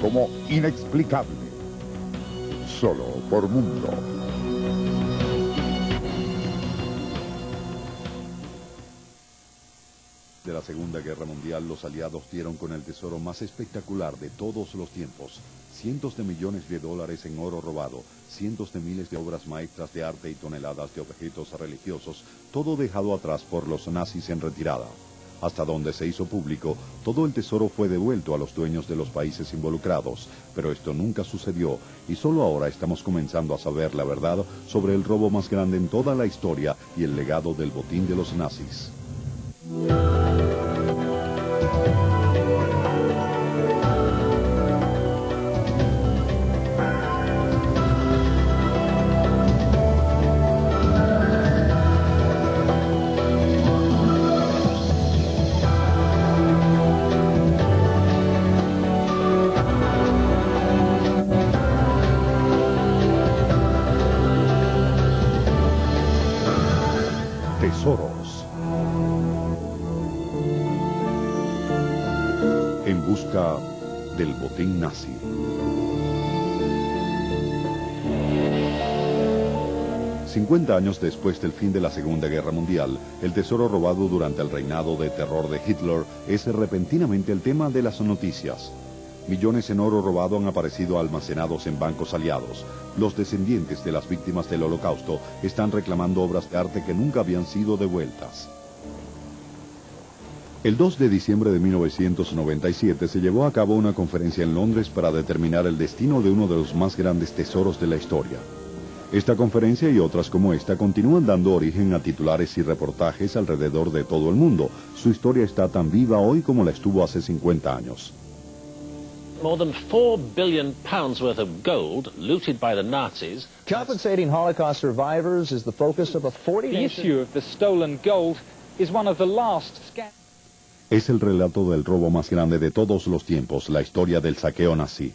como inexplicable. Solo por Mundo. De la Segunda Guerra Mundial, los aliados dieron con el tesoro más espectacular de todos los tiempos. Cientos de millones de dólares en oro robado, cientos de miles de obras maestras de arte y toneladas de objetos religiosos, todo dejado atrás por los nazis en retirada. Hasta donde se hizo público, todo el tesoro fue devuelto a los dueños de los países involucrados, pero esto nunca sucedió y solo ahora estamos comenzando a saber la verdad sobre el robo más grande en toda la historia y el legado del botín de los nazis. Tesoros. En busca del botín nazi. $50 años después del fin de la Segunda Guerra Mundial, el tesoro robado durante el reinado de terror de Hitler es repentinamente el tema de las noticias. Millones en oro robado han aparecido almacenados en bancos aliados. Los descendientes de las víctimas del Holocausto están reclamando obras de arte que nunca habían sido devueltas. El 2 de diciembre de 1997 se llevó a cabo una conferencia en Londres para determinar el destino de uno de los más grandes tesoros de la historia. Esta conferencia y otras como esta continúan dando origen a titulares y reportajes alrededor de todo el mundo. Su historia está tan viva hoy como la estuvo hace 50 años. More than £4 billion worth of gold looted by the Nazis. Compensating Holocaust survivors is the focus of a 40-day... The issue of the stolen gold is one of the last scandals. Es el relato del robo más grande de todos los tiempos, la historia del saqueo nazi.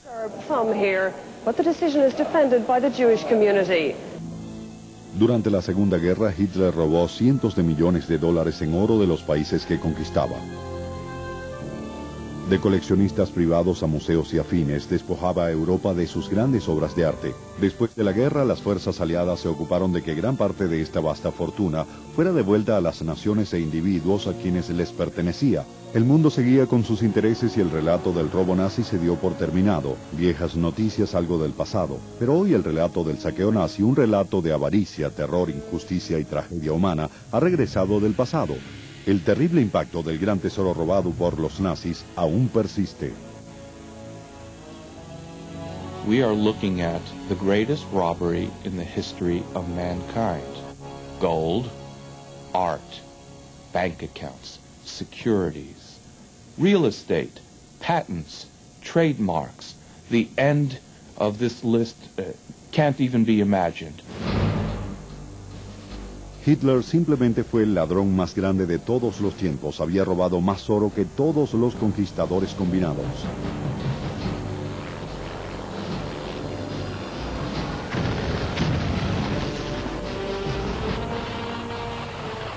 Durante la Segunda Guerra, Hitler robó cientos de millones de dólares en oro de los países que conquistaba. De coleccionistas privados a museos y afines, despojaba a Europa de sus grandes obras de arte. Después de la guerra, las fuerzas aliadas se ocuparon de que gran parte de esta vasta fortuna fuera devuelta a las naciones e individuos a quienes les pertenecía. El mundo seguía con sus intereses y el relato del robo nazi se dio por terminado. Viejas noticias, algo del pasado. Pero hoy el relato del saqueo nazi, un relato de avaricia, terror, injusticia y tragedia humana, ha regresado del pasado. El terrible impacto del gran tesoro robado por los nazis aún persiste. We are looking at the greatest robbery in the history of mankind. Gold, art, bank accounts, securities, real estate, patents, trademarks. The end of this list can't even be imagined. Hitler simplemente fue el ladrón más grande de todos los tiempos. Había robado más oro que todos los conquistadores combinados.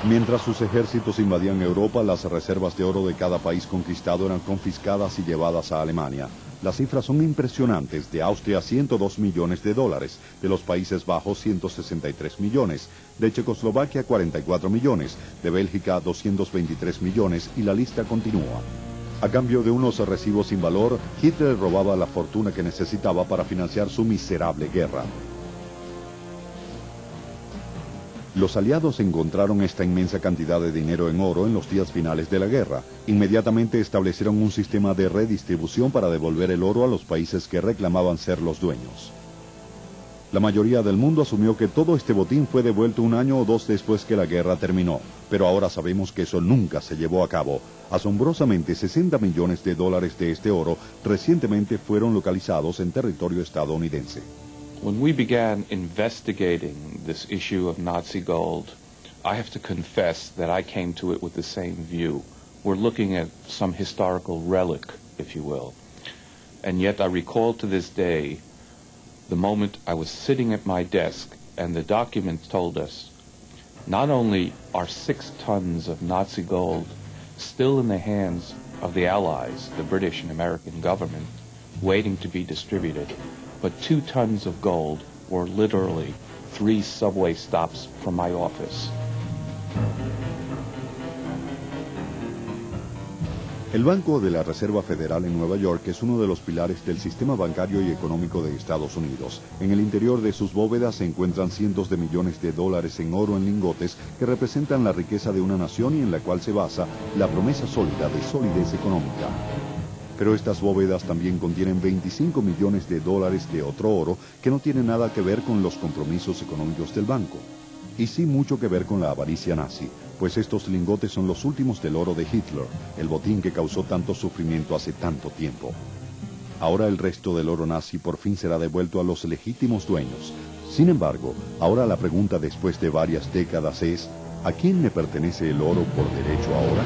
Mientras sus ejércitos invadían Europa, las reservas de oro de cada país conquistado eran confiscadas y llevadas a Alemania. Las cifras son impresionantes. De Austria, 102 millones de dólares. De los Países Bajos, 163 millones. De Checoslovaquia, 44 millones. De Bélgica, 223 millones. Y la lista continúa. A cambio de unos recibos sin valor, Hitler robaba la fortuna que necesitaba para financiar su miserable guerra. Los aliados encontraron esta inmensa cantidad de dinero en oro en los días finales de la guerra. Inmediatamente establecieron un sistema de redistribución para devolver el oro a los países que reclamaban ser los dueños. La mayoría del mundo asumió que todo este botín fue devuelto un año o dos después que la guerra terminó, pero ahora sabemos que eso nunca se llevó a cabo. Asombrosamente, 60 millones de dólares de este oro recientemente fueron localizados en territorio estadounidense. When we began investigating this issue of Nazi gold, I have to confess that I came to it with the same view. We're looking at some historical relic, if you will. And yet I recall to this day the moment I was sitting at my desk and the documents told us not only are 6 tons of Nazi gold still in the hands of the Allies, the British and American government, waiting to be distributed, but 2 tons of gold were literally 3 subway stops from my office. El Banco de la Reserva Federal en Nueva York es uno de los pilares del sistema bancario y económico de Estados Unidos. En el interior de sus bóvedas se encuentran cientos de millones de dólares en oro en lingotes que representan la riqueza de una nación y en la cual se basa la promesa sólida de solidez económica. Pero estas bóvedas también contienen 25 millones de dólares de otro oro que no tiene nada que ver con los compromisos económicos del banco. Y sí mucho que ver con la avaricia nazi, pues estos lingotes son los últimos del oro de Hitler, el botín que causó tanto sufrimiento hace tanto tiempo. Ahora el resto del oro nazi por fin será devuelto a los legítimos dueños. Sin embargo, ahora la pregunta después de varias décadas es, ¿a quién le pertenece el oro por derecho ahora?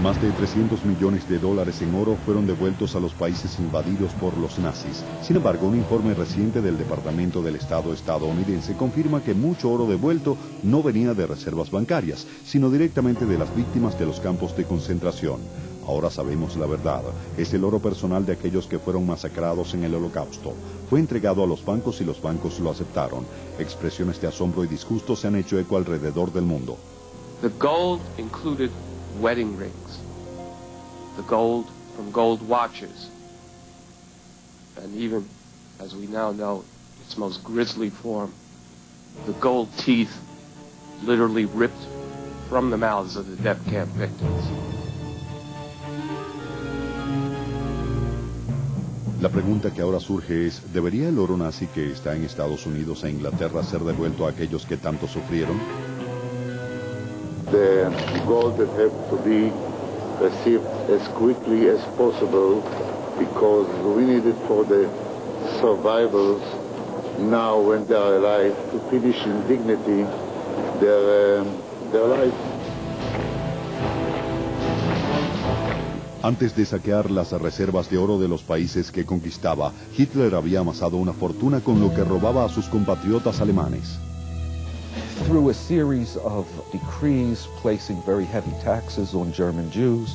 Más de 300 millones de dólares en oro fueron devueltos a los países invadidos por los nazis. Sin embargo, un informe reciente del Departamento del Estado estadounidense confirma que mucho oro devuelto no venía de reservas bancarias, sino directamente de las víctimas de los campos de concentración. Ahora sabemos la verdad. Es el oro personal de aquellos que fueron masacrados en el Holocausto. Fue entregado a los bancos y los bancos lo aceptaron. Expresiones de asombro y disgusto se han hecho eco alrededor del mundo. The gold included wedding rings, the gold from gold watches, and even, as we now know, its most grisly form, the gold teeth literally ripped from the mouths of the death camp victims. La pregunta que ahora surge es, ¿debería el oro nazi que está en Estados Unidos e Inglaterra ser devuelto a aquellos que tanto sufrieron? The gold that have to be received as quickly as possible because we need it for the survivors now when they are alive to finish in dignity their life. Antes de saquear las reservas de oro de los países que conquistaba, Hitler había amasado una fortuna con lo que robaba a sus compatriotas alemanes. Through a series of decrees placing very heavy taxes on German Jews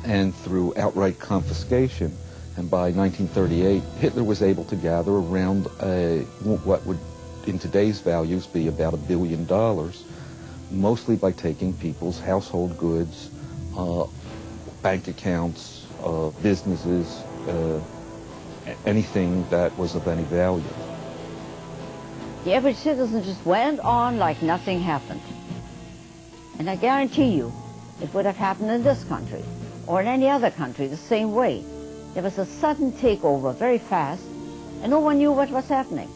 and through outright confiscation. And by 1938, Hitler was able to gather around what would, in today's values, be about $1 billion, mostly by taking people's household goods, bank accounts, businesses, anything that was of any value. The average citizen just went on like nothing happened. And I guarantee you, it would have happened in this country, or in any other country, the same way. There was a sudden takeover, very fast, and no one knew what was happening.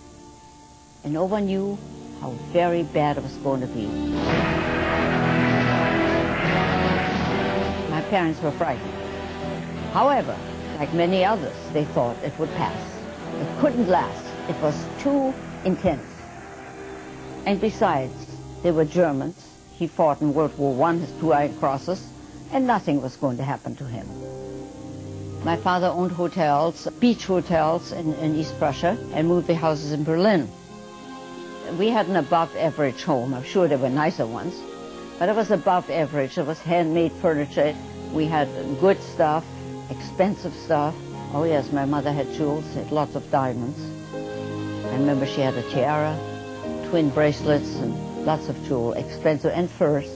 And no one knew how very bad it was going to be. My parents were frightened. However, like many others, they thought it would pass. It couldn't last. It was too intense. And besides, they were Germans. He fought in World War I, his 2 Iron Crosses, and nothing was going to happen to him. My father owned hotels, beach hotels in East Prussia, and movie houses in Berlin. We had an above-average home. I'm sure there were nicer ones, but it was above average. It was handmade furniture. We had good stuff, expensive stuff. Oh yes, my mother had jewels, had lots of diamonds. I remember she had a tiara, twin bracelets, and lots of jewel, expensive, and furs.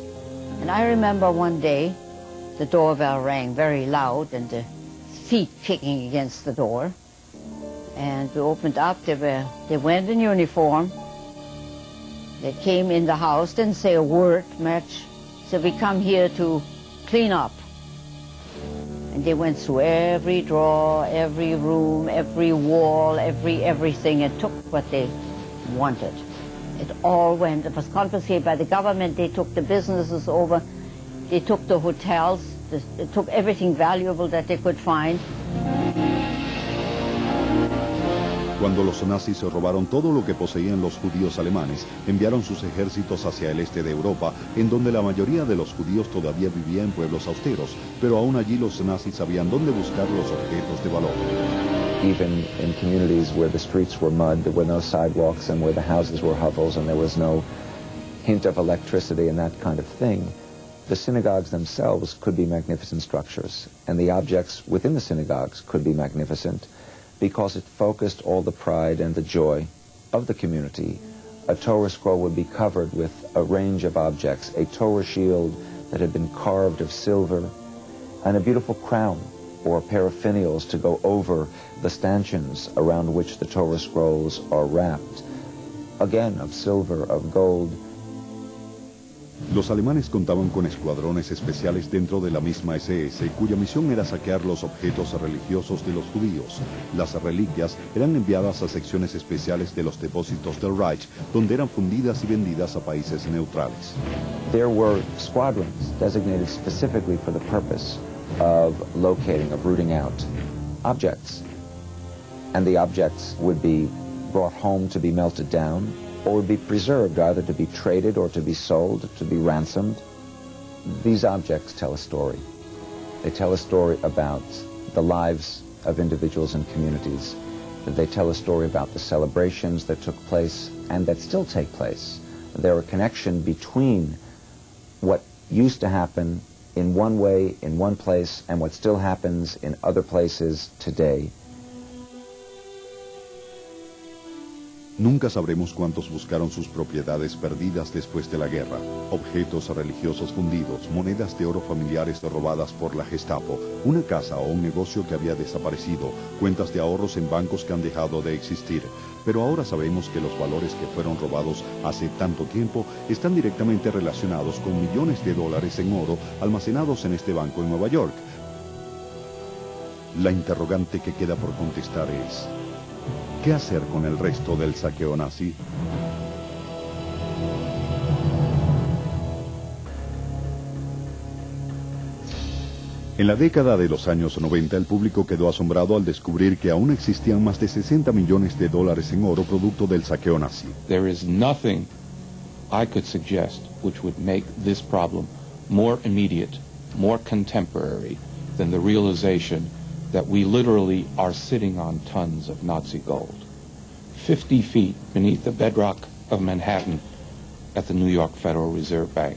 And I remember one day, the doorbell rang very loud, and the feet kicking against the door. And we opened up, they went in uniform. They came in the house, didn't say a word much. Said, we come here to clean up. And they went through every drawer, every room, every wall, everything, and took what they wanted. It all went. It was confiscated by the government. They took the businesses over. They took the hotels. They took everything valuable that they could find. Cuando los nazis robaron todo lo que poseían los judíos alemanes, enviaron sus ejércitos hacia el este de Europa, en donde la mayoría de los judíos todavía vivía en pueblos austeros, pero aún allí los nazis sabían dónde buscar los objetos de valor. Even in communities where the streets were mud, there were no sidewalks, and where the houses were hovels, and there was no hint of electricity and that kind of thing, The synagogues themselves could be magnificent structures, and the objects within the synagogues could be magnificent because it focused all the pride and the joy of the community. A Torah scroll would be covered with a range of objects, a Torah shield that had been carved of silver, and a beautiful crown or a pair of finials to go over the stanchions around which the Torah scrolls are wrapped, again of silver, of gold. Los alemanes contaban con escuadrones especiales dentro de la misma SS, cuya misión era saquear los objetos religiosos de los judíos. Las reliquias eran enviadas a secciones especiales de los depósitos del Reich, donde eran fundidas y vendidas a países neutrales. There were squadrons designated specifically for the purpose of locating, of rooting out objects. And the objects would be brought home to be melted down, or would be preserved, either to be traded or to be sold, to be ransomed. These objects tell a story. They tell a story about the lives of individuals and communities. They tell a story about the celebrations that took place and that still take place. They're a connection between what used to happen in one way, in one place, and what still happens in other places today. Nunca sabremos cuántos buscaron sus propiedades perdidas después de la guerra. Objetos religiosos fundidos, monedas de oro familiares robadas por la Gestapo, una casa o un negocio que había desaparecido, cuentas de ahorros en bancos que han dejado de existir. Pero ahora sabemos que los valores que fueron robados hace tanto tiempo están directamente relacionados con millones de dólares en oro almacenados en este banco en Nueva York. La interrogante que queda por contestar es: ¿qué hacer con el resto del saqueo nazi? En la década de los años 90, el público quedó asombrado al descubrir que aún existían más de 60 millones de dólares en oro producto del saqueo nazi. There is nothing I could suggest which would make this problem more immediate, more contemporary than the realization that we literally are sitting on tons of Nazi gold, 50 feet beneath the bedrock of Manhattan at the New York Federal Reserve Bank.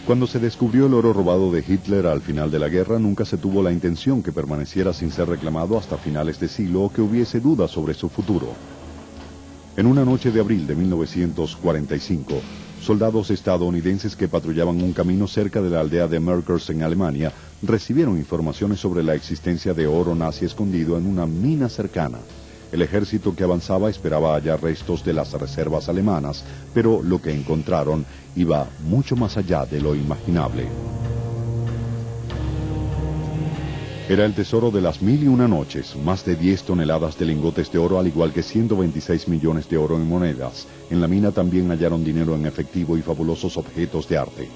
Cuando se descubrió el oro robado de Hitler al final de la guerra, nunca se tuvo la intención que permaneciera sin ser reclamado hasta finales de siglo o que hubiese dudas sobre su futuro. En una noche de abril de 1945, soldados estadounidenses que patrullaban un camino cerca de la aldea de Merkers en Alemania recibieron informaciones sobre la existencia de oro nazi escondido en una mina cercana. El ejército que avanzaba esperaba hallar restos de las reservas alemanas, pero lo que encontraron iba mucho más allá de lo imaginable. Era el tesoro de las 1001 noches, más de 10 toneladas de lingotes de oro, al igual que 126 millones de oro en monedas. En la mina también hallaron dinero en efectivo y fabulosos objetos de arte.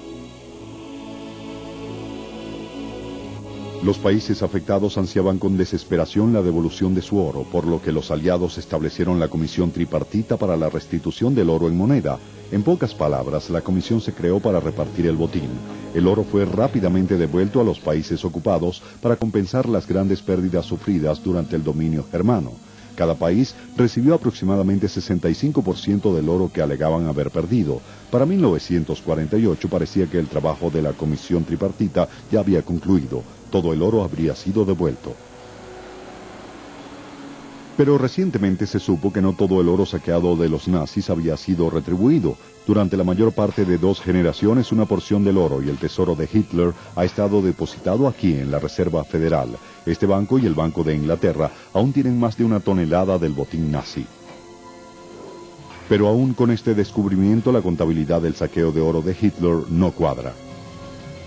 Los países afectados ansiaban con desesperación la devolución de su oro, por lo que los aliados establecieron la Comisión Tripartita para la restitución del oro en moneda. En pocas palabras, la comisión se creó para repartir el botín. El oro fue rápidamente devuelto a los países ocupados para compensar las grandes pérdidas sufridas durante el dominio germano. Cada país recibió aproximadamente 65% del oro que alegaban haber perdido. Para 1948 parecía que el trabajo de la Comisión Tripartita ya había concluido. Todo el oro habría sido devuelto. Pero recientemente se supo que no todo el oro saqueado de los nazis había sido retribuido. Durante la mayor parte de 2 generaciones, una porción del oro y el tesoro de Hitler ha estado depositado aquí en la Reserva Federal. Este banco y el Banco de Inglaterra aún tienen más de 1 tonelada del botín nazi. Pero aún con este descubrimiento, la contabilidad del saqueo de oro de Hitler no cuadra.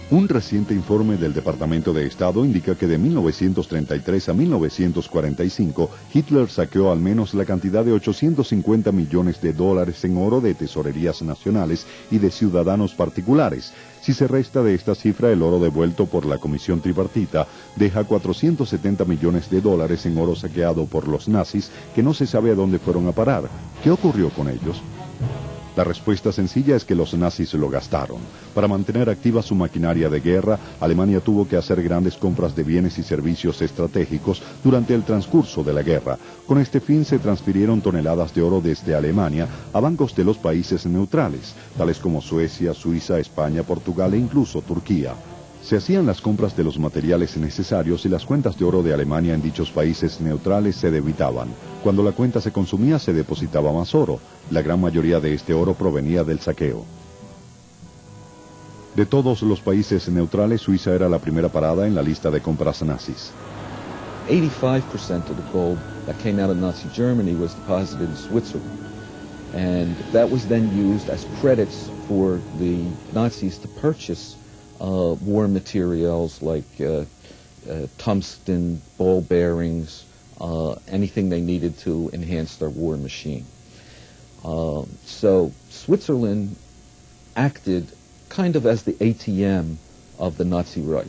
Un reciente informe del Departamento de Estado indica que de 1933 a 1945, Hitler saqueó al menos la cantidad de 850 millones de dólares en oro de tesorerías nacionales y de ciudadanos particulares. Si se resta de esta cifra el oro devuelto por la Comisión Tripartita, deja 470 millones de dólares en oro saqueado por los nazis que no se sabe a dónde fueron a parar. ¿Qué ocurrió con ellos? La respuesta sencilla es que los nazis lo gastaron. Para mantener activa su maquinaria de guerra, Alemania tuvo que hacer grandes compras de bienes y servicios estratégicos durante el transcurso de la guerra. Con este fin se transfirieron toneladas de oro desde Alemania a bancos de los países neutrales, tales como Suecia, Suiza, España, Portugal e incluso Turquía. Se hacían las compras de los materiales necesarios y las cuentas de oro de Alemania en dichos países neutrales se debitaban. Cuando la cuenta se consumía se depositaba más oro. La gran mayoría de este oro provenía del saqueo. De todos los países neutrales, Suiza era la primera parada en la lista de compras nazis. 85% of the gold that came out of Nazi Germany was deposited in Switzerland. And that was then used as credits for the Nazis to purchase war materials like tungsten, ball bearings, anything they needed to enhance their war machine. So Switzerland acted kind of as the ATM of the Nazi Reich.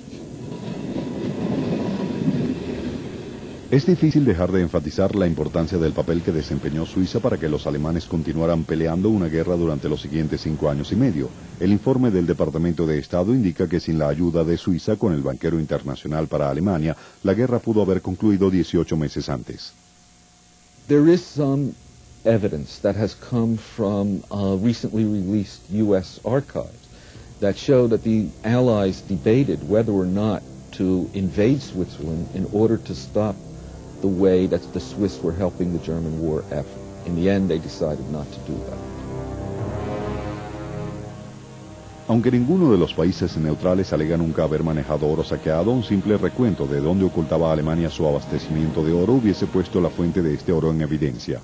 Es difícil dejar de enfatizar la importancia del papel que desempeñó Suiza para que los alemanes continuaran peleando una guerra durante los siguientes 5 años y medio. El informe del Departamento de Estado indica que sin la ayuda de Suiza con el banquero internacional para Alemania, la guerra pudo haber concluido 18 meses antes. There is some evidence that has come from recently released U.S. archives that show that the Allies debated whether or not to invade Switzerland in order to stop the way that the Swiss were helping the German war effort. In the end, they decided not to do that. Aunque ninguno de los países neutrales alega nunca haber manejado oro saqueado, un simple recuento de dónde ocultaba Alemania su abastecimiento de oro hubiese puesto la fuente de este oro en evidencia.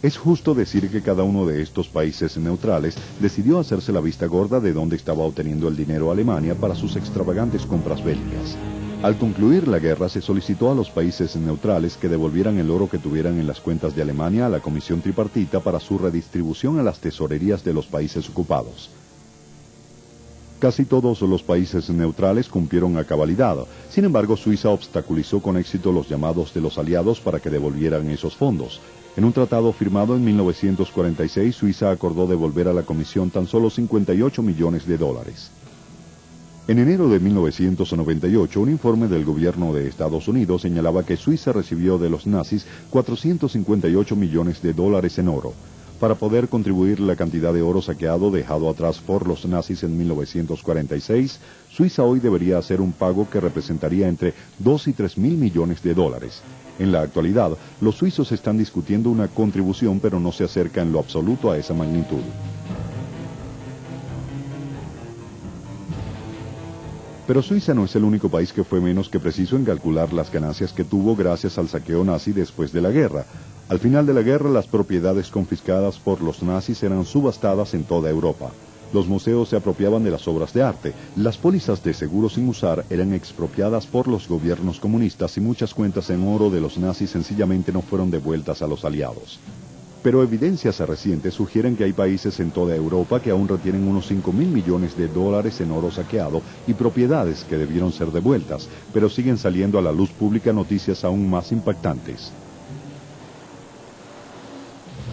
Es justo decir que cada uno de estos países neutrales decidió hacerse la vista gorda de dónde estaba obteniendo el dinero Alemania para sus extravagantes compras bélicas. Al concluir la guerra, se solicitó a los países neutrales que devolvieran el oro que tuvieran en las cuentas de Alemania a la Comisión Tripartita para su redistribución a las tesorerías de los países ocupados. Casi todos los países neutrales cumplieron a cabalidad. Sin embargo, Suiza obstaculizó con éxito los llamados de los aliados para que devolvieran esos fondos. En un tratado firmado en 1946, Suiza acordó devolver a la Comisión tan solo $58 millones. En enero de 1998, un informe del gobierno de Estados Unidos señalaba que Suiza recibió de los nazis $458 millones en oro. Para poder contribuir la cantidad de oro saqueado dejado atrás por los nazis en 1946, Suiza hoy debería hacer un pago que representaría entre 2 y 3 mil millones de dólares. En la actualidad, los suizos están discutiendo una contribución, pero no se acerca en lo absoluto a esa magnitud. Pero Suiza no es el único país que fue menos que preciso en calcular las ganancias que tuvo gracias al saqueo nazi después de la guerra. Al final de la guerra, las propiedades confiscadas por los nazis eran subastadas en toda Europa. Los museos se apropiaban de las obras de arte. Las pólizas de seguro sin usar eran expropiadas por los gobiernos comunistas y muchas cuentas en oro de los nazis sencillamente no fueron devueltas a los aliados. Pero evidencias recientes sugieren que hay países en toda Europa que aún retienen unos 5 mil millones de dólares en oro saqueado y propiedades que debieron ser devueltas, pero siguen saliendo a la luz pública noticias aún más impactantes.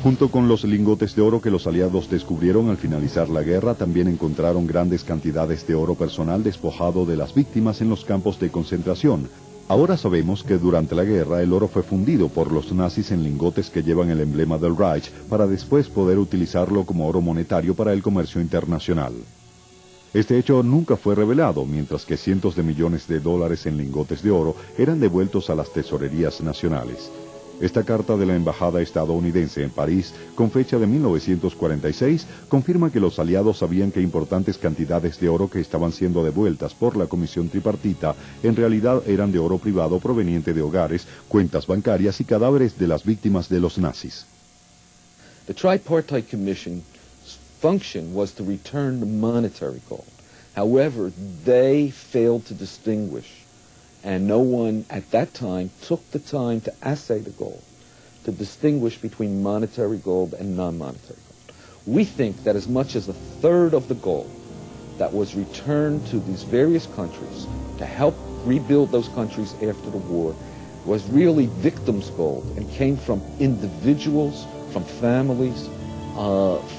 Junto con los lingotes de oro que los aliados descubrieron al finalizar la guerra, también encontraron grandes cantidades de oro personal despojado de las víctimas en los campos de concentración. Ahora sabemos que durante la guerra el oro fue fundido por los nazis en lingotes que llevan el emblema del Reich para después poder utilizarlo como oro monetario para el comercio internacional. Este hecho nunca fue revelado, mientras que cientos de millones de dólares en lingotes de oro eran devueltos a las tesorerías nacionales. Esta carta de la embajada estadounidense en París, con fecha de 1946, confirma que los aliados sabían que importantes cantidades de oro que estaban siendo devueltas por la Comisión Tripartita en realidad eran de oro privado proveniente de hogares, cuentas bancarias y cadáveres de las víctimas de los nazis. The Tripartite Commission's function was to return the monetary gold. However, they failed to distinguish. And no one at that time took the time to assay the gold, to distinguish between monetary gold and non-monetary gold. We think that as much as a third of the gold that was returned to these various countries to help rebuild those countries after the war was really victims' gold and came from individuals, from families,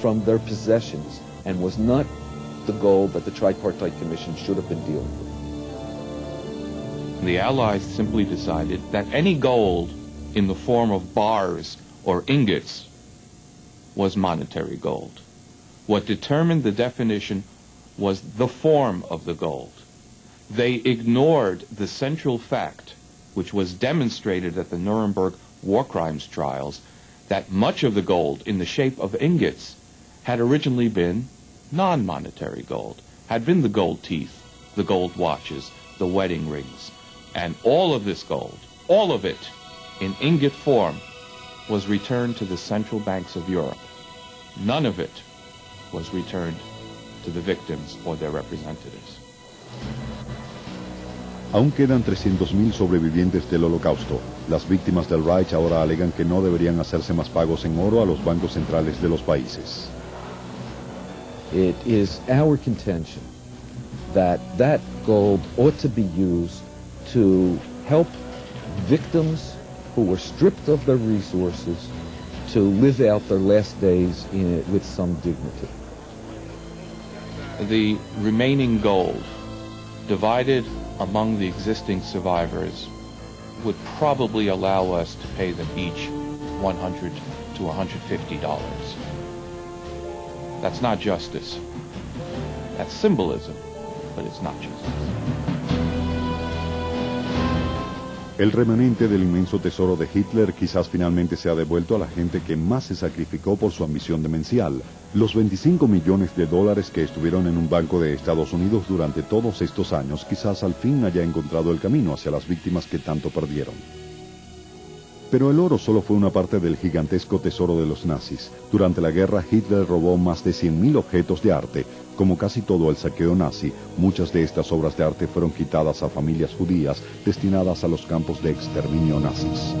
from their possessions and was not the gold that the Tripartite Commission should have been dealing with. The Allies simply decided that any gold in the form of bars or ingots was monetary gold. What determined the definition was the form of the gold. They ignored the central fact, which was demonstrated at the Nuremberg war crimes trials, that much of the gold in the shape of ingots had originally been non-monetary gold, had been the gold teeth, the gold watches, the wedding rings. And all of this gold, all of it, in ingot form, was returned to the central banks of Europe. None of it was returned to the victims or their representatives. Aún quedan 300.000 sobrevivientes del Holocausto. Las víctimas del Reich ahora alegan que no deberían hacerse más pagos en oro a los bancos centrales de los países. It is our contention that that gold ought to be used to help victims who were stripped of their resources to live out their last days with some dignity. The remaining gold, divided among the existing survivors, would probably allow us to pay them each $100 to $150. That's not justice. That's symbolism, but it's not justice. El remanente del inmenso tesoro de Hitler quizás finalmente sea devuelto a la gente que más se sacrificó por su ambición demencial. Los 25 millones de dólares que estuvieron en un banco de Estados Unidos durante todos estos años quizás al fin haya encontrado el camino hacia las víctimas que tanto perdieron. Pero el oro solo fue una parte del gigantesco tesoro de los nazis. Durante la guerra, Hitler robó más de 100.000 objetos de arte. Como casi todo el saqueo nazi, muchas de estas obras de arte fueron quitadas a familias judías destinadas a los campos de exterminio nazis.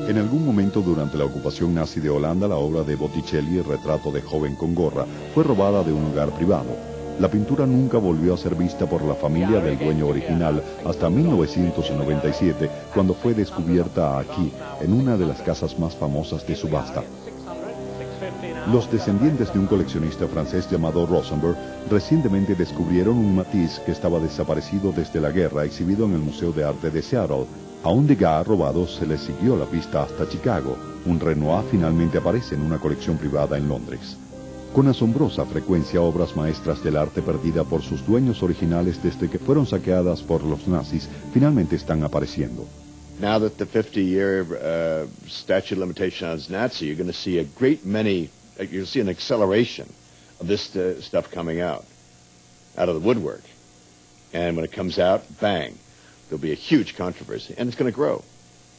En algún momento durante la ocupación nazi de Holanda, la obra de Botticelli, El retrato de joven con gorra, fue robada de un hogar privado. La pintura nunca volvió a ser vista por la familia del dueño original hasta 1997, cuando fue descubierta aquí, en una de las casas más famosas de subasta. Los descendientes de un coleccionista francés llamado Rosenberg recientemente descubrieron un Matisse que estaba desaparecido desde la guerra, exhibido en el Museo de Arte de Seattle. A un Degas robado se le siguió la pista hasta Chicago. Un Renoir finalmente aparece en una colección privada en Londres. Con asombrosa frecuencia, obras maestras del arte perdida por sus dueños originales desde que fueron saqueadas por los nazis finalmente están apareciendo. Now that the 50-year statute of limitation on Nazi, you're going to see a great many, you'll see an acceleration of this stuff coming out of the woodwork. And when it comes out, bang, there'll be a huge controversy, and it's going to grow,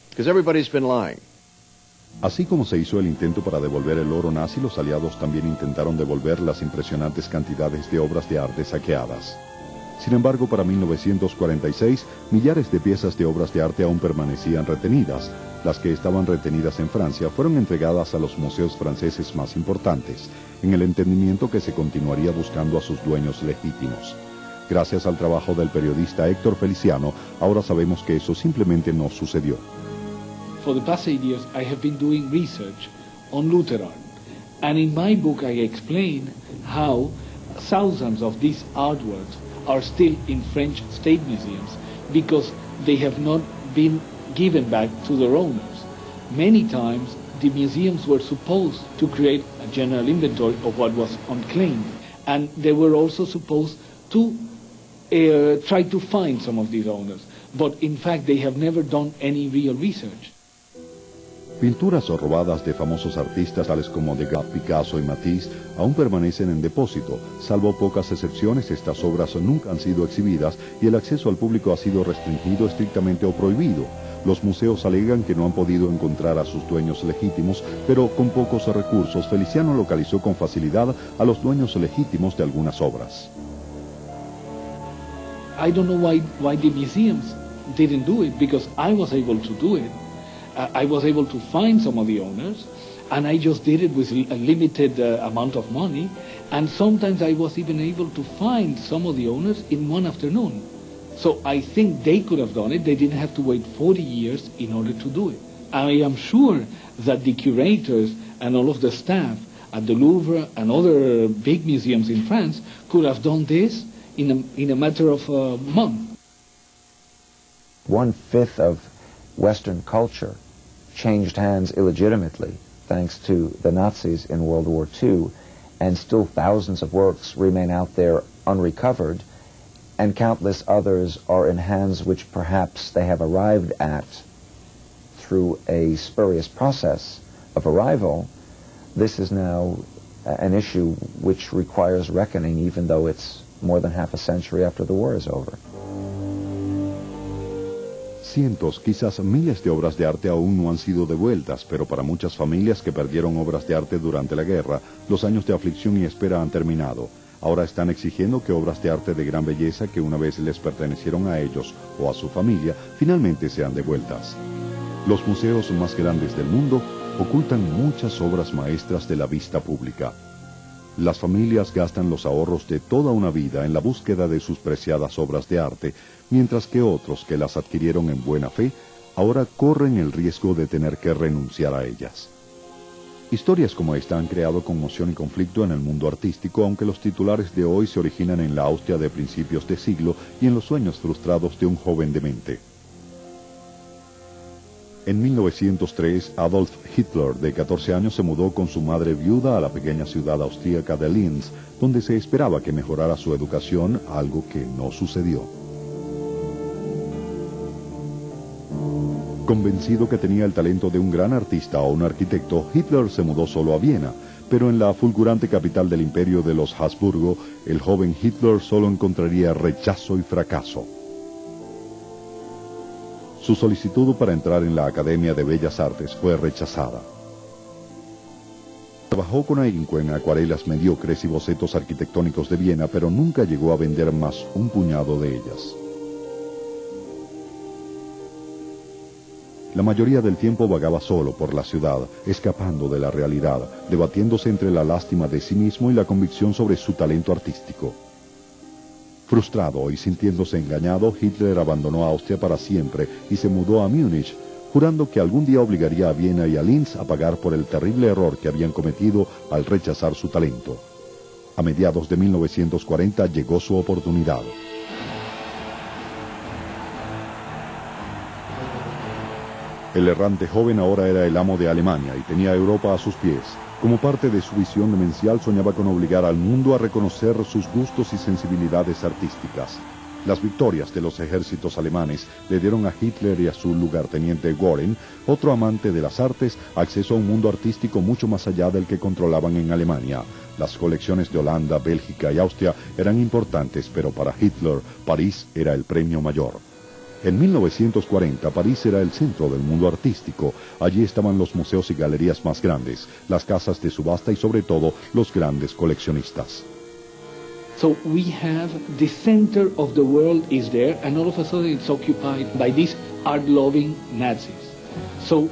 because everybody's been lying. Así como se hizo el intento para devolver el oro nazi, los aliados también intentaron devolver las impresionantes cantidades de obras de arte saqueadas. Sin embargo, para 1946, millares de piezas de obras de arte aún permanecían retenidas. Las que estaban retenidas en Francia fueron entregadas a los museos franceses más importantes, en el entendimiento que se continuaría buscando a sus dueños legítimos. Gracias al trabajo del periodista Héctor Feliciano, ahora sabemos que eso simplemente no sucedió. For the past 8 years, I have been doing research on Luther art. And in my book, I explain how thousands of these artworks are still in French state museums because they have not been given back to their owners. Many times, the museums were supposed to create a general inventory of what was unclaimed. And they were also supposed to try to find some of these owners. But in fact, they have never done any real research. Pinturas robadas de famosos artistas tales como Degas, Picasso y Matisse aún permanecen en depósito. Salvo pocas excepciones, estas obras nunca han sido exhibidas y el acceso al público ha sido restringido estrictamente o prohibido. Los museos alegan que no han podido encontrar a sus dueños legítimos, pero con pocos recursos, Feliciano localizó con facilidad a los dueños legítimos de algunas obras. I don't know why the museums didn't do it, because I was able to do it. I was able to find some of the owners, and I just did it with a limited amount of money, and sometimes I was even able to find some of the owners in one afternoon. So I think they could have done it. They didn't have to wait 40 years in order to do it. I am sure that the curators and all of the staff at the Louvre and other big museums in France could have done this in a matter of a month. 1/5 of Western culture changed hands illegitimately thanks to the Nazis in World War II, and still thousands of works remain out there unrecovered, and countless others are in hands which perhaps they have arrived at through a spurious process of arrival. This is now an issue which requires reckoning, even though it's more than half a century after the war is over. Cientos, quizás miles de obras de arte aún no han sido devueltas, pero para muchas familias que perdieron obras de arte durante la guerra, los años de aflicción y espera han terminado. Ahora están exigiendo que obras de arte de gran belleza que una vez les pertenecieron a ellos o a su familia, finalmente sean devueltas. Los museos más grandes del mundo ocultan muchas obras maestras de la vista pública. Las familias gastan los ahorros de toda una vida en la búsqueda de sus preciadas obras de arte, mientras que otros que las adquirieron en buena fe, ahora corren el riesgo de tener que renunciar a ellas. Historias como esta han creado conmoción y conflicto en el mundo artístico, aunque los titulares de hoy se originan en la Austria de principios de siglo y en los sueños frustrados de un joven demente. En 1903, Adolf Hitler, de 14 años, se mudó con su madre viuda a la pequeña ciudad austríaca de Linz, donde se esperaba que mejorara su educación, algo que no sucedió. Convencido que tenía el talento de un gran artista o un arquitecto, Hitler se mudó solo a Viena, pero en la fulgurante capital del imperio de los Habsburgo, el joven Hitler solo encontraría rechazo y fracaso. Su solicitud para entrar en la Academia de Bellas Artes fue rechazada. Trabajó con ahínco en acuarelas mediocres y bocetos arquitectónicos de Viena, pero nunca llegó a vender más un puñado de ellas. La mayoría del tiempo vagaba solo por la ciudad, escapando de la realidad, debatiéndose entre la lástima de sí mismo y la convicción sobre su talento artístico. Frustrado y sintiéndose engañado, Hitler abandonó Austria para siempre y se mudó a Múnich, jurando que algún día obligaría a Viena y a Linz a pagar por el terrible error que habían cometido al rechazar su talento. A mediados de 1940 llegó su oportunidad. El errante joven ahora era el amo de Alemania y tenía Europa a sus pies. Como parte de su visión demencial, soñaba con obligar al mundo a reconocer sus gustos y sensibilidades artísticas. Las victorias de los ejércitos alemanes le dieron a Hitler y a su lugarteniente Göring, otro amante de las artes, acceso a un mundo artístico mucho más allá del que controlaban en Alemania. Las colecciones de Holanda, Bélgica y Austria eran importantes, pero para Hitler, París era el premio mayor. En 1940, París era el centro del mundo artístico. Allí estaban los museos y galerías más grandes, las casas de subasta y sobre todo los grandes coleccionistas. So we have the center of the world is there, and all of a sudden it's occupied by these art-loving Nazis. So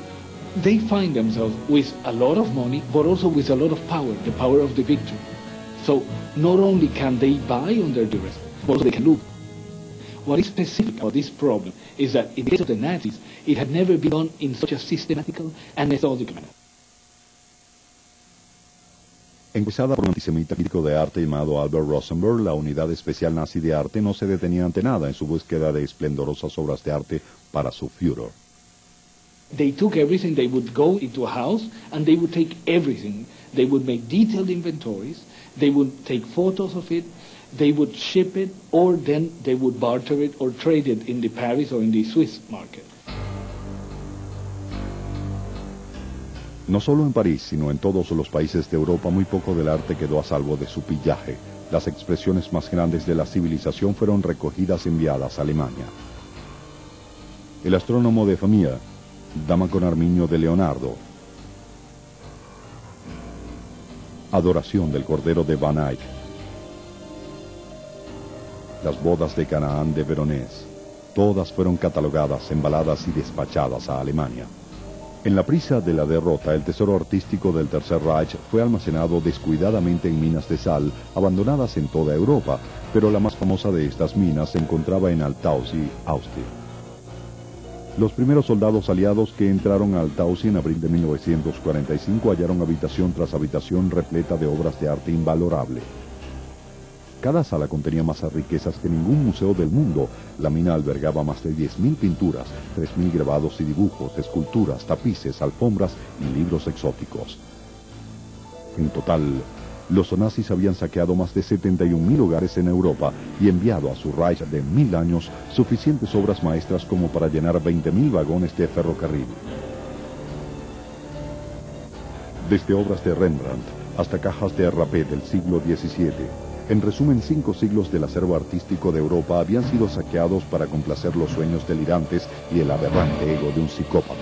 they find themselves with a lot of money, but also with a lot of power, the power of the victory. So not only can they buy under duress, but also they can loot. What is specific about this problem is that in the case of the Nazis, it had never been done in such a systematical and methodical manner. Encabezada por un antisemita crítico de arte llamado Albert Rosenberg, la unidad especial nazi de arte no se detenía ante nada en su búsqueda de esplendorosas obras de arte para su Führer. They took everything. They would go into a house and they would take everything. They would make detailed inventories. They would take photos of it. They would ship it, or then they would barter it or trade it in the Paris or in the Swiss market. No solo en París, sino en todos los países de Europa, muy poco del arte quedó a salvo de su pillaje. Las expresiones más grandes de la civilización fueron recogidas y enviadas a Alemania. El astrónomo de Famille, Dama con Armiño de Leonardo, Adoración del Cordero de Van Eyck, Las bodas de Canaán de Veronés, todas fueron catalogadas, embaladas y despachadas a Alemania. En la prisa de la derrota, el tesoro artístico del Tercer Reich fue almacenado descuidadamente en minas de sal, abandonadas en toda Europa, pero la más famosa de estas minas se encontraba en Altaussee, Austria. Los primeros soldados aliados que entraron al Tausi en abril de 1945 hallaron habitación tras habitación repleta de obras de arte invalorable. Cada sala contenía más riquezas que ningún museo del mundo. La mina albergaba más de 10.000 pinturas, 3.000 grabados y dibujos, esculturas, tapices, alfombras y libros exóticos. En total, los nazis habían saqueado más de 71.000 hogares en Europa y enviado a su Reich de 1000 años suficientes obras maestras como para llenar 20.000 vagones de ferrocarril. Desde obras de Rembrandt hasta cajas de rapé del siglo XVII, en resumen, 5 siglos del acervo artístico de Europa habían sido saqueados para complacer los sueños delirantes y el aberrante ego de un psicópata.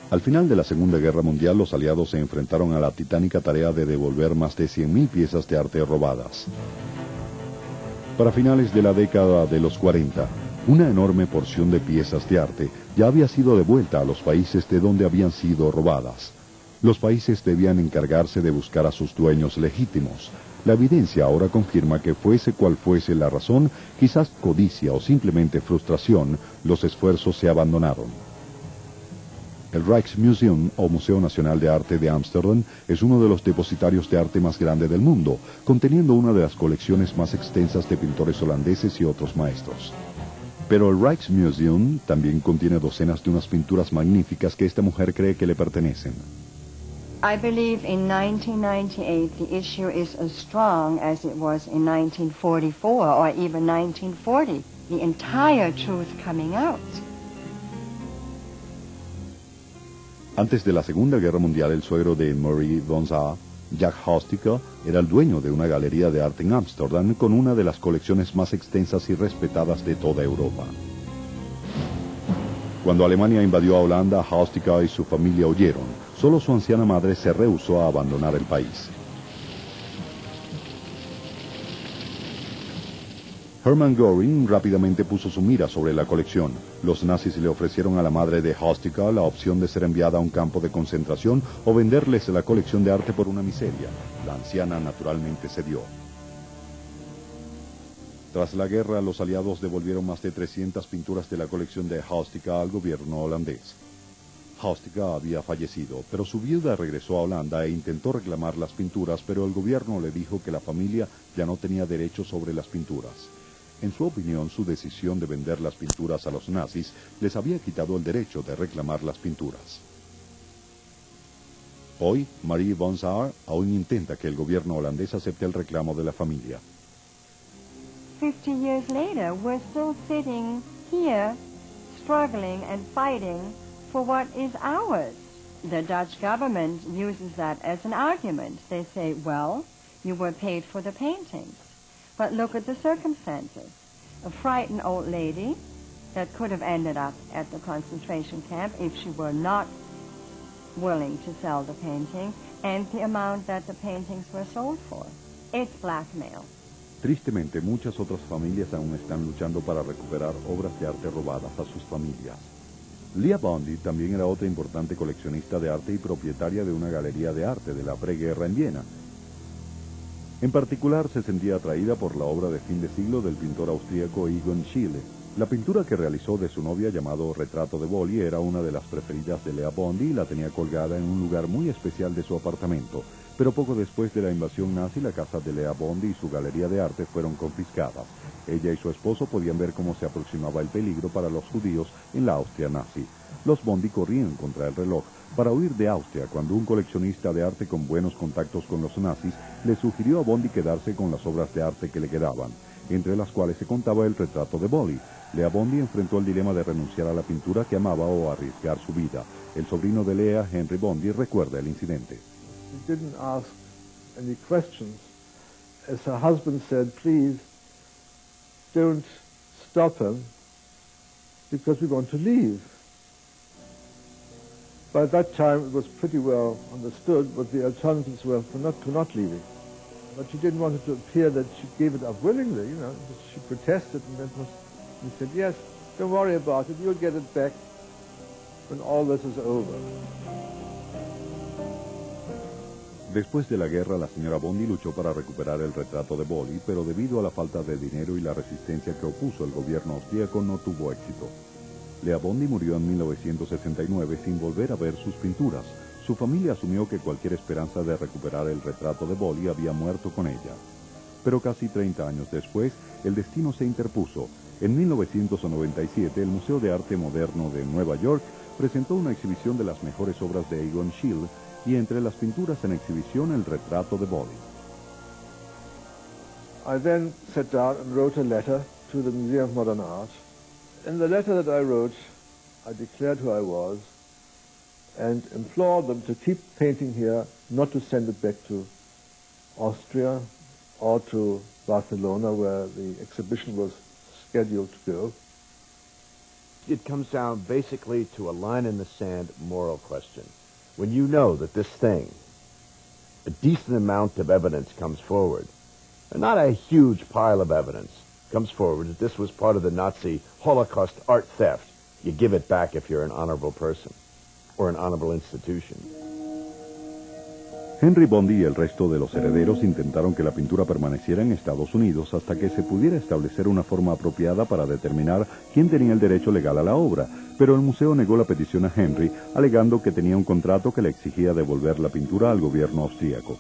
Al final de la Segunda Guerra Mundial, los aliados se enfrentaron a la titánica tarea de devolver más de 100.000 piezas de arte robadas. Para finales de la década de los 40, una enorme porción de piezas de arte ya había sido devuelta a los países de donde habían sido robadas. Los países debían encargarse de buscar a sus dueños legítimos. La evidencia ahora confirma que fuese cual fuese la razón, quizás codicia o simplemente frustración, los esfuerzos se abandonaron. El Rijksmuseum, o Museo Nacional de Arte de Ámsterdam, es uno de los depositarios de arte más grande del mundo, conteniendo una de las colecciones más extensas de pintores holandeses y otros maestros. Pero el Rijksmuseum también contiene docenas de unas pinturas magníficas que esta mujer cree que le pertenecen. I believe in 1998 the issue is as strong as it was in 1944 or even 1940. The entire truth coming out. Antes de la Segunda Guerra Mundial, el suegro de Marie von Saar, Jack Hosticker, era el dueño de una galería de arte en Ámsterdam con una de las colecciones más extensas y respetadas de toda Europa. Cuando Alemania invadió a Holanda, Hosticker y su familia huyeron. Solo su anciana madre se rehusó a abandonar el país. Hermann Göring rápidamente puso su mira sobre la colección. Los nazis le ofrecieron a la madre de Hosticker la opción de ser enviada a un campo de concentración o venderles la colección de arte por una miseria. La anciana naturalmente cedió. Tras la guerra, los aliados devolvieron más de 300 pinturas de la colección de Hosticker al gobierno holandés. Hosticker había fallecido, pero su viuda regresó a Holanda e intentó reclamar las pinturas, pero el gobierno le dijo que la familia ya no tenía derecho sobre las pinturas. En su opinión, su decisión de vender las pinturas a los nazis les había quitado el derecho de reclamar las pinturas. Hoy, Marie von Saar aún intenta que el gobierno holandés acepte el reclamo de la familia. 50 years later, we're still sitting here, struggling and fighting for what is ours. The Dutch government uses that as an argument. They say, well, you were paid for the paintings. But look at the circumstances. A frightened old lady that could have ended up at the concentration camp if she were not willing to sell the painting, and the amount that the paintings were sold for. It's blackmail. Tristemente, muchas otras familias aún están luchando para recuperar obras de arte robadas a sus familias. Leah Bondi también era otra importante coleccionista de arte y propietaria de una galería de arte de la preguerra en Viena. En particular, se sentía atraída por la obra de fin de siglo del pintor austríaco Egon Schiele. La pintura que realizó de su novia llamado Retrato de Boli era una de las preferidas de Leah Bondi y la tenía colgada en un lugar muy especial de su apartamento. Pero poco después de la invasión nazi, la casa de Leah Bondi y su galería de arte fueron confiscadas. Ella y su esposo podían ver cómo se aproximaba el peligro para los judíos en la Austria nazi. Los Bondi corrían contra el reloj para huir de Austria cuando un coleccionista de arte con buenos contactos con los nazis le sugirió a Bondi quedarse con las obras de arte que le quedaban, entre las cuales se contaba el Retrato de Boli. Leah Bondi enfrentó el dilema de renunciar a la pintura que amaba o arriesgar su vida. El sobrino de Leah, Henry Bondi, recuerda el incidente. She didn't ask any questions. As her husband said, please don't stop him because we want to leave. By that time, it was pretty well understood what the alternatives were for not leaving. But she didn't want it to appear that she gave it up willingly, you know. She protested, and he said, yes, don't worry about it. You'll get it back when all this is over. Después de la guerra, la señora Bondi luchó para recuperar el retrato de Boli, pero debido a la falta de dinero y la resistencia que opuso el gobierno austríaco, no tuvo éxito. Lea Bondi murió en 1969 sin volver a ver sus pinturas. Su familia asumió que cualquier esperanza de recuperar el retrato de Boli había muerto con ella. Pero casi 30 años después, el destino se interpuso. En 1997, el Museo de Arte Moderno de Nueva York presentó una exhibición de las mejores obras de Egon Schiele, y entre las pinturas en exhibición el retrato de Boli. I then sat down and wrote a letter to the Museum of Modern Art. In the letter that I wrote, I declared who I was and implored them to keep painting here, not to send it back to Austria or to Barcelona, where the exhibition was scheduled to go. It comes down basically to a line in the sand moral question. When you know that this thing, a decent amount of evidence comes forward, and not a huge pile of evidence comes forward that this was part of the Nazi Holocaust art theft, you give it back if you're an honorable person or an honorable institution. Henry Bondi y el resto de los herederos intentaron que la pintura permaneciera en Estados Unidos hasta que se pudiera establecer una forma apropiada para determinar quién tenía el derecho legal a la obra, pero el museo negó la petición a Henry, alegando que tenía un contrato que le exigía devolver la pintura al gobierno austríaco.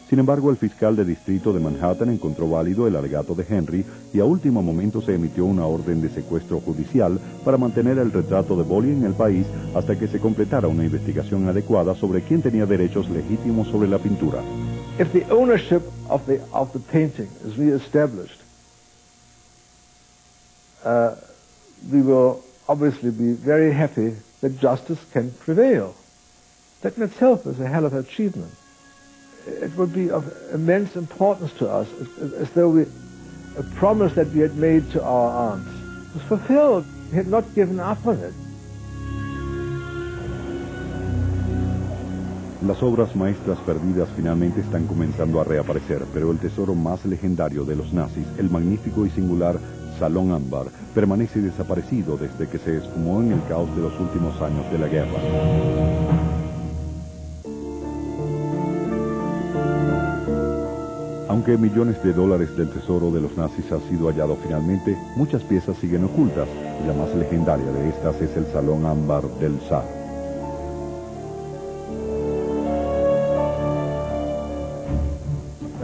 Sin embargo, el fiscal de distrito de Manhattan encontró válido el alegato de Henry y a último momento se emitió una orden de secuestro judicial para mantener el retrato de Boli en el país hasta que se completara una investigación adecuada sobre quién tenía derechos legítimos sobre la pintura. If the ownership of the painting is re-established, we will obviously be very happy that justice can prevail. That in itself is a hell of an achievement. It would be of immense importance to us, as though a promise that we had made to our aunts was fulfilled. We had not given up on it. Las obras maestras perdidas finalmente están comenzando a reaparecer, pero el tesoro más legendario de los nazis, el magnífico y singular Salón Ámbar, permanece desaparecido desde que se esfumó en el caos de los últimos años de la guerra. Aunque millones de dólares del tesoro de los nazis ha sido hallado finalmente, muchas piezas siguen ocultas, y la más legendaria de estas es el Salón Ámbar del Zar.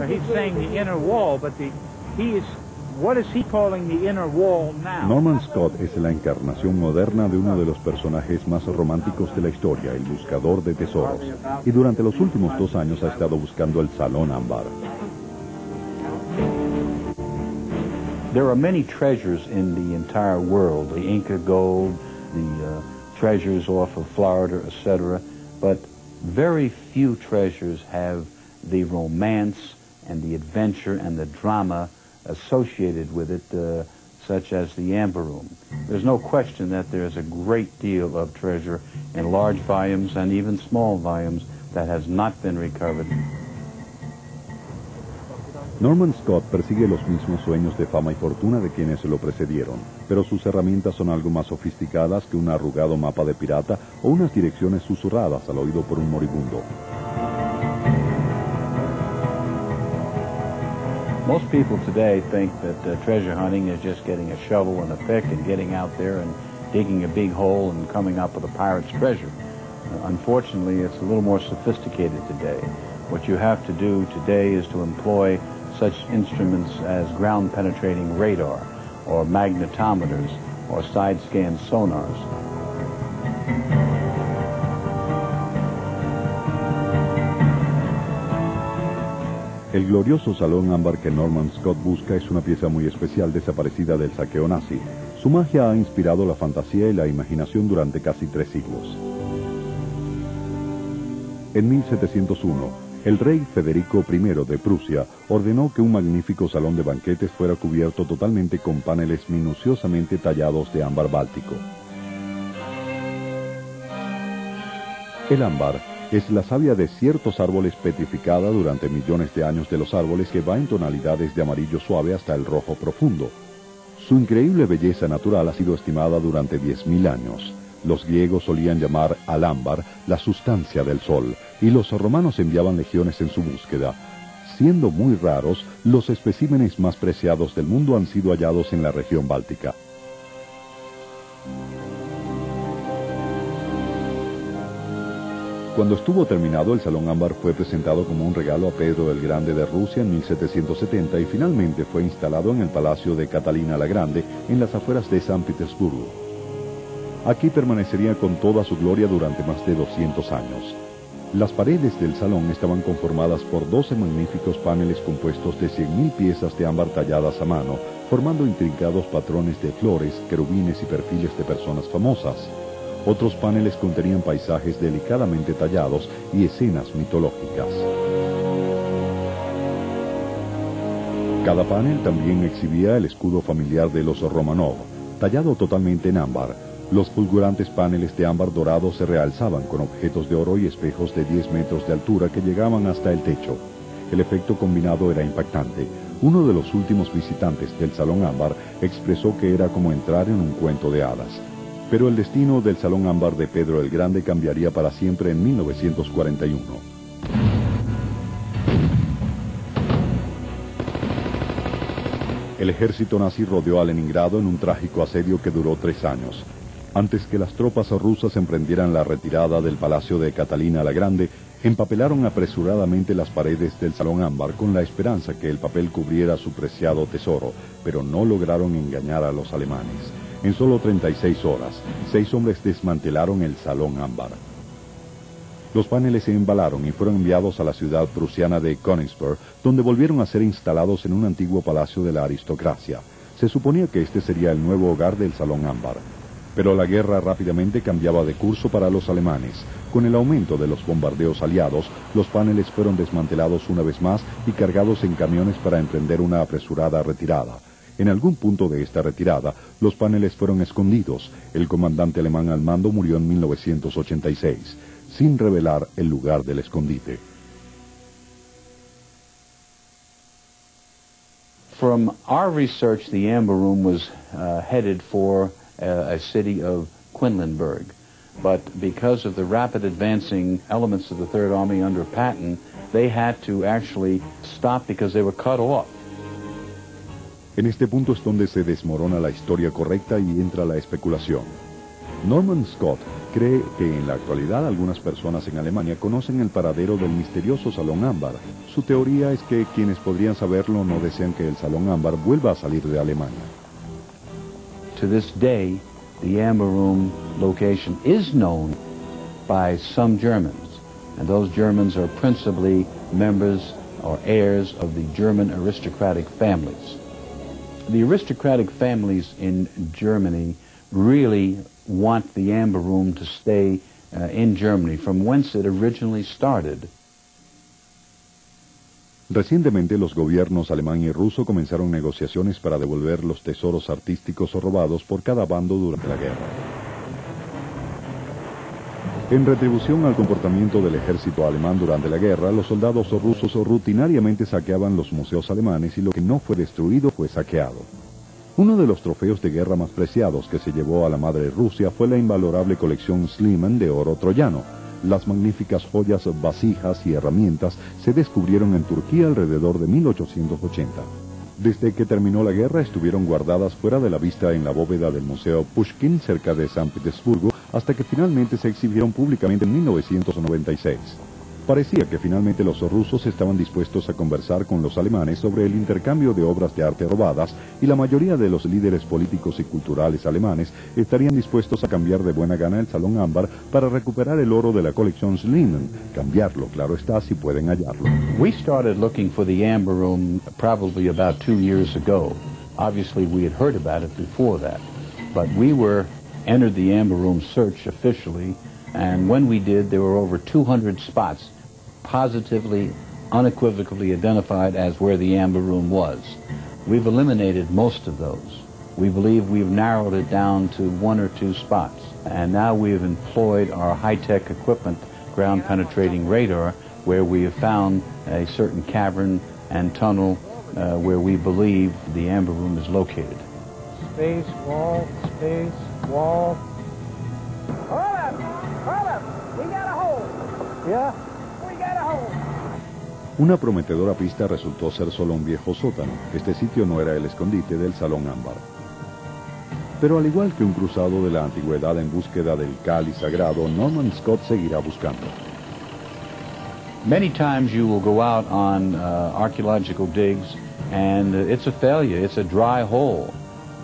He's saying the inner wall, but what is he calling the inner wall now? Norman Scott es la encarnación moderna de uno de los personajes más románticos de la historia, el buscador de tesoros, y durante los últimos 2 años ha estado buscando el Salón Ámbar. There are many treasures in the entire world, the Inca gold, the treasures off of Florida, etc., but very few treasures have the romance and the adventure and the drama associated with it, such as the Amber Room. There's no question that there's a great deal of treasure in large volumes and even small volumes that has not been recovered. Norman Scott persigue los mismos sueños de fama y fortuna de quienes lo precedieron, pero sus herramientas son algo más sofisticadas que un arrugado mapa de pirata o unas direcciones susurradas al oído por un moribundo. Most people today think that treasure hunting is just getting a shovel and a pick and getting out there and digging a big hole and coming up with a pirate's treasure. Unfortunately, it's a little more sophisticated today. What you have to do today is to employ such instruments as ground-penetrating radar, or magnetometers, or side-scan sonars. El glorioso Salón Ámbar que Norman Scott busca es una pieza muy especial desaparecida del saqueo nazi. Su magia ha inspirado la fantasía y la imaginación durante casi 3 siglos. En 1701, el rey Federico I de Prusia ordenó que un magnífico salón de banquetes fuera cubierto totalmente con paneles minuciosamente tallados de ámbar báltico. El ámbar es la savia de ciertos árboles petrificada durante millones de años de los árboles que va en tonalidades de amarillo suave hasta el rojo profundo. Su increíble belleza natural ha sido estimada durante 10.000 años. Los griegos solían llamar al ámbar la sustancia del sol, y los romanos enviaban legiones en su búsqueda. Siendo muy raros, los especímenes más preciados del mundo han sido hallados en la región báltica. Cuando estuvo terminado, el Salón Ámbar fue presentado como un regalo a Pedro el Grande de Rusia en 1770 y finalmente fue instalado en el Palacio de Catalina la Grande, en las afueras de San Petersburgo. Aquí permanecería con toda su gloria durante más de 200 años. Las paredes del salón estaban conformadas por 12 magníficos paneles compuestos de 100.000 piezas de ámbar talladas a mano, formando intrincados patrones de flores, querubines y perfiles de personas famosas. Otros paneles contenían paisajes delicadamente tallados y escenas mitológicas. Cada panel también exhibía el escudo familiar de los Romanov, tallado totalmente en ámbar. Los fulgurantes paneles de ámbar dorado se realzaban con objetos de oro y espejos de 10 metros de altura que llegaban hasta el techo. El efecto combinado era impactante. Uno de los últimos visitantes del Salón Ámbar expresó que era como entrar en un cuento de hadas. Pero el destino del Salón Ámbar de Pedro el Grande cambiaría para siempre en 1941. El ejército nazi rodeó a Leningrado en un trágico asedio que duró 3 años. Antes que las tropas rusas emprendieran la retirada del Palacio de Catalina la Grande, empapelaron apresuradamente las paredes del Salón Ámbar con la esperanza que el papel cubriera su preciado tesoro, pero no lograron engañar a los alemanes. En solo 36 horas, 6 hombres desmantelaron el Salón Ámbar. Los paneles se embalaron y fueron enviados a la ciudad prusiana de Königsberg, donde volvieron a ser instalados en un antiguo palacio de la aristocracia. Se suponía que este sería el nuevo hogar del Salón Ámbar. Pero la guerra rápidamente cambiaba de curso para los alemanes. Con el aumento de los bombardeos aliados, los paneles fueron desmantelados una vez más y cargados en camiones para emprender una apresurada retirada. En algún punto de esta retirada, los paneles fueron escondidos. El comandante alemán al mando murió en 1986, sin revelar el lugar del escondite. From our research, the Amber Room was headed for a city of Quedlinburg. But because of the rapid advancing elements of the Third Army under Patton, they had to actually stop because they were cut off. En este punto es donde se desmorona la historia correcta y entra la especulación. Norman Scott cree que en la actualidad algunas personas en Alemania conocen el paradero del misterioso Salón Ámbar. Su teoría es que quienes podrían saberlo no desean que el Salón Ámbar vuelva a salir de Alemania. To this day, the Amber Room location is known by some Germans, and those Germans are principally members or heirs of the German aristocratic families. The aristocratic families in Germany really want the Amber Room to stay in Germany, from whence it originally started. Recientemente los gobiernos alemán y ruso comenzaron negociaciones para devolver los tesoros artísticos robados por cada bando durante la guerra. En retribución al comportamiento del ejército alemán durante la guerra, los soldados rusos rutinariamente saqueaban los museos alemanes y lo que no fue destruido fue saqueado. Uno de los trofeos de guerra más preciados que se llevó a la madre Rusia fue la invalorable colección Schliemann de oro troyano. Las magníficas joyas, vasijas y herramientas se descubrieron en Turquía alrededor de 1880. Desde que terminó la guerra estuvieron guardadas fuera de la vista en la bóveda del Museo Pushkin cerca de San Petersburgo hasta que finalmente se exhibieron públicamente en 1996. Parecía que finalmente los rusos estaban dispuestos a conversar con los alemanes sobre el intercambio de obras de arte robadas y la mayoría de los líderes políticos y culturales alemanes estarían dispuestos a cambiar de buena gana el Salón Ámbar para recuperar el oro de la colección Schliemann. Cambiarlo, claro está, si pueden hallarlo. We started looking for the Amber Room probably about 2 years ago. Obviously we had heard about it before that, but we entered the Amber Room search officially, and when we did, there were over 200 spots positively, unequivocally identified as where the Amber Room was. We've eliminated most of those. We believe we've narrowed it down to 1 or 2 spots. And now we've employed our high-tech equipment, ground-penetrating radar, where we have found a certain cavern and tunnel where we believe the Amber Room is located. Space, wall, space, wall. We got a hole. Yeah? We got a hole. Una prometedora pista resultó ser solo un viejo sótano. Este sitio no era el escondite del Salón Ámbar. Pero al igual que un cruzado de la antigüedad en búsqueda del cáliz sagrado, Norman Scott seguirá buscando. Many times you will go out on archaeological digs and it's a failure, it's a dry hole.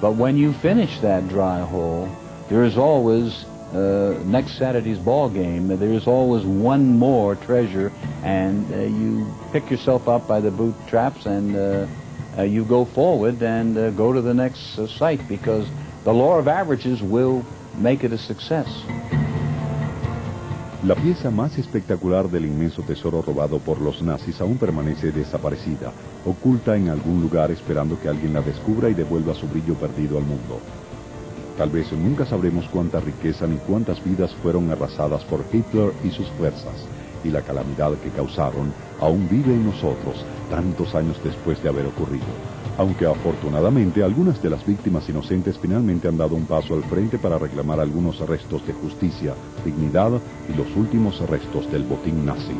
But when you finish that dry hole, there is always, next Saturday's ball game, there is always one more treasure, and you pick yourself up by the bootstraps and you go forward and go to the next site, because the law of averages will make it a success. La pieza más espectacular del inmenso tesoro robado por los nazis aún permanece desaparecida, oculta en algún lugar esperando que alguien la descubra y devuelva su brillo perdido al mundo. Tal vez nunca sabremos cuánta riqueza ni cuántas vidas fueron arrasadas por Hitler y sus fuerzas, y la calamidad que causaron aún vive en nosotros tantos años después de haber ocurrido. Aunque afortunadamente algunas de las víctimas inocentes finalmente han dado un paso al frente para reclamar algunos restos de justicia, dignidad y los últimos restos del botín nazi.